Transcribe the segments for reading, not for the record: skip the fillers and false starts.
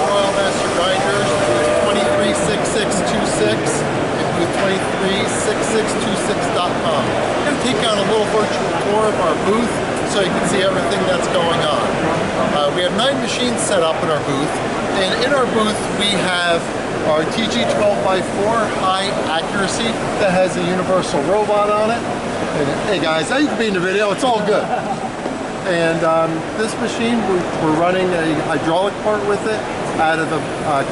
Royal Master Grinders, booth 236626 and booth 236626.com. I'm going to take you on a little virtual tour of our booth so you can see everything that's going on. We have 9 machines set up in our booth, and in our booth we have our TG12x4 high accuracy that has a universal robot on it. And hey guys, you can be in the video, it's all good. And this machine, we're running a hydraulic part with it out of a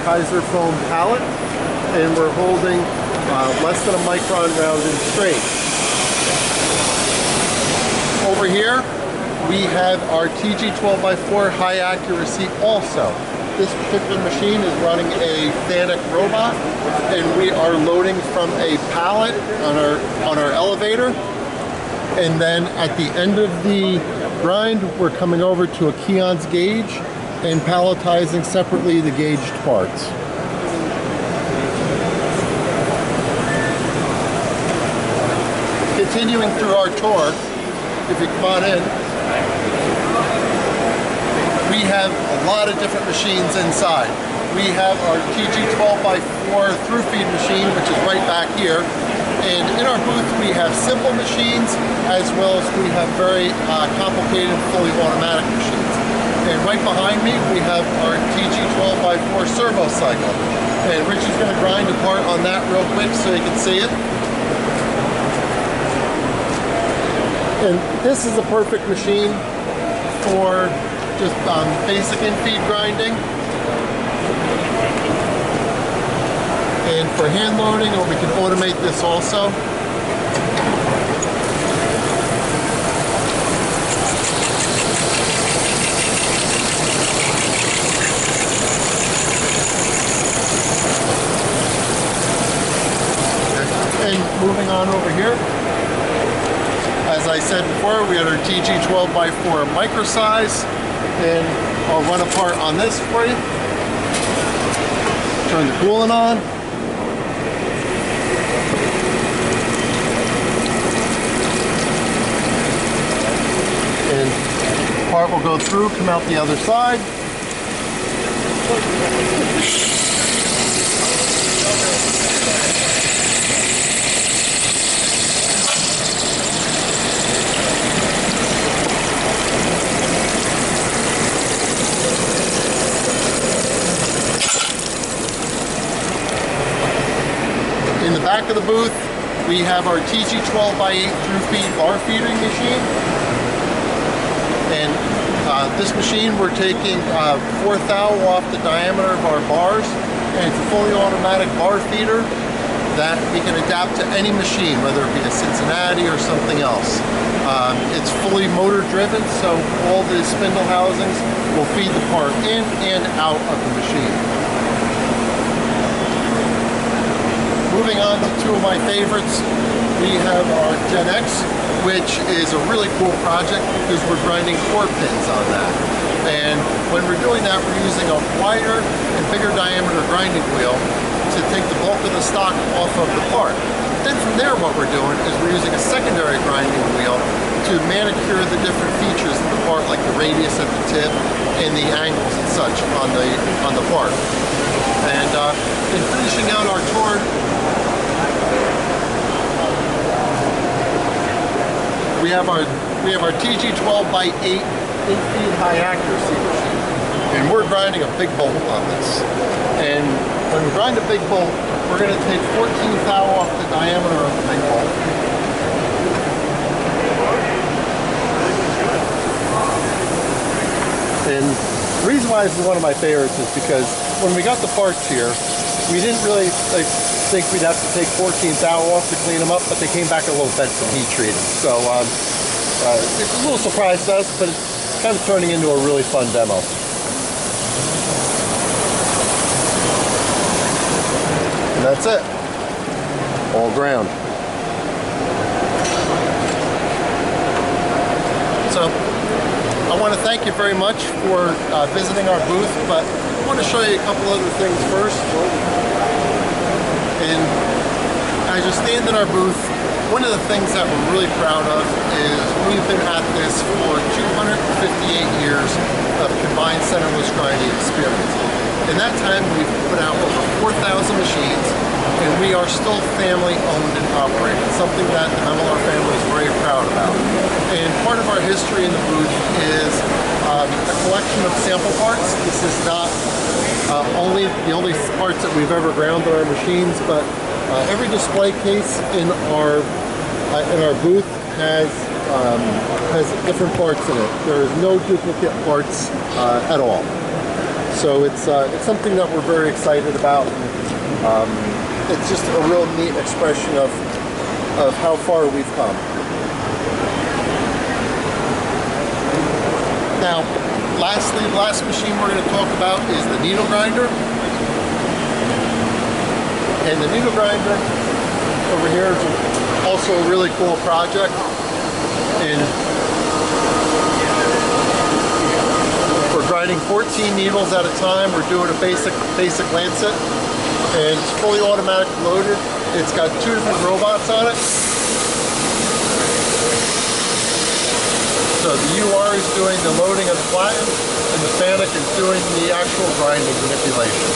Kaiser foam pallet, and we're holding less than a micron round and straight. Over here, we have our TG12x4 high accuracy also. This particular machine is running a Thanet robot, and we are loading from a pallet on our elevator. And then at the end of the grind, we're coming over to a Keon's gauge and palletizing separately the gauged parts. Continuing through our tour, if you come on in, we have a lot of different machines inside. We have our TG12x4 through feed machine, which is right back here. And in our booth, we have simple machines, as well as we have very complicated, fully automatic machines. And right behind me, we have our TG12x4 servo cycle. And Richie's going to grind a part on that real quick so you can see it. And this is a perfect machine for just basic in-feed grinding. And for hand loading, or we can automate this also. And moving on over here, as I said before, we had our TG12x4 micro size, and I'll run a part on this for you. Turn the coolant on. And part will go through, come out the other side. In the back of the booth, we have our TG12x8 through feed bar feeding machine. And this machine, we're taking 4 thou off the diameter of our bars, and it's a fully automatic bar feeder that we can adapt to any machine, whether it be a Cincinnati or something else. It's fully motor driven, so all the spindle housings will feed the part in and out of the machine. Moving on to 2 of my favorites, we have our Gen X, which is a really cool project because we're grinding core pins on that. And when we're doing that, we're using a wider and bigger diameter grinding wheel to take the bulk of the stock off of the part. Then from there, what we're doing is we're using a secondary grinding wheel to manicure the different features of the part, like the radius at the tip and the angles and such on the part. And in finishing out our tour, we have our TG12x8 in-feed high accuracy machine, and we're grinding a big bolt on this. And when we grind a big bolt, we're going to take 14 thou off the diameter of the big bolt. And the reason why this is one of my favorites is because when we got the parts here, we didn't really think we'd have to take 14 thou off to clean them up, but they came back a little bent and heat treated. So it's a little surprise to us, but it's kind of turning into a really fun demo. And that's it. All ground. So I want to thank you very much for visiting our booth, but I want to show you a couple other things first. And as you stand in our booth, one of the things that we're really proud of is we've been at this for 258 years of combined centerless grinding experience. In that time, we've put out over 4,000 machines, and we are still family owned and operated, something that the Memolar family is very proud about. And part of our history in the booth is a collection of sample parts. This is not only the only parts that we've ever ground on our machines, but every display case in our booth has different parts in it. There is no duplicate parts at all. So it's something that we're very excited about. It's just a real neat expression of how far we've come. Now, lastly, the last machine we're going to talk about is the needle grinder. And the needle grinder over here is also a really cool project. And we're grinding 14 needles at a time. We're doing a basic lancet, and it's fully automatic loaded. It's got 2 different robots on it. So the UR is doing the loading of the platen, and the FANUC is doing the actual grinding manipulation.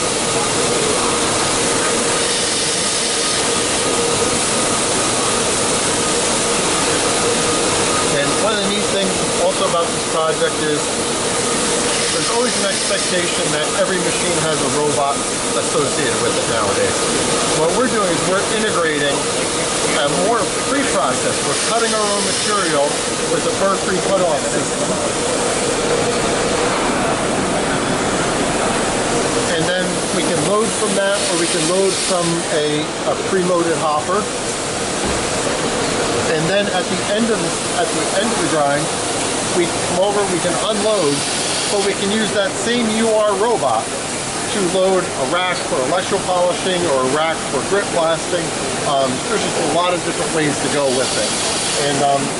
And one of the neat things also about this project is there's always an expectation that every machine has a robot associated with it nowadays. What we're doing is we're integrating a more pre-process. We're cutting our own material with a burr-free cut-off system. And then we can load from that, or we can load from a pre-loaded hopper. And then at the end of the grind, we come over, we can unload, but we can use that same UR robot to load a rack for electropolishing or a rack for grit blasting. There's just a lot of different ways to go with it. And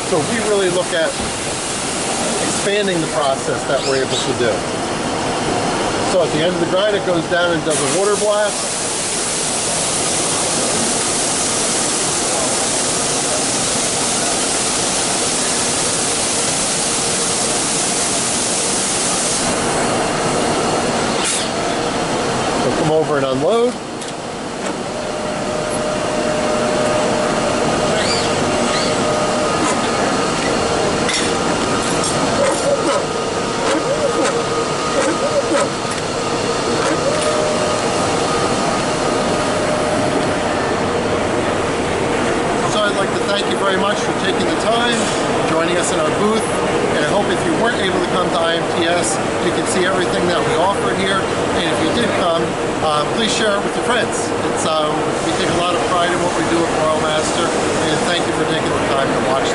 so we really look at expanding the process that we're able to do. So at the end of the grind, it goes down and does a water blast. Come over and unload. So I'd like to thank you very much for taking the time, joining us in our booth, and I hope if you weren't able to come to IMTS, you can see everything that we offer here, and if you did come, please share it with your friends. We take a lot of pride in what we do at Royal Master, and thank you for taking the time to watch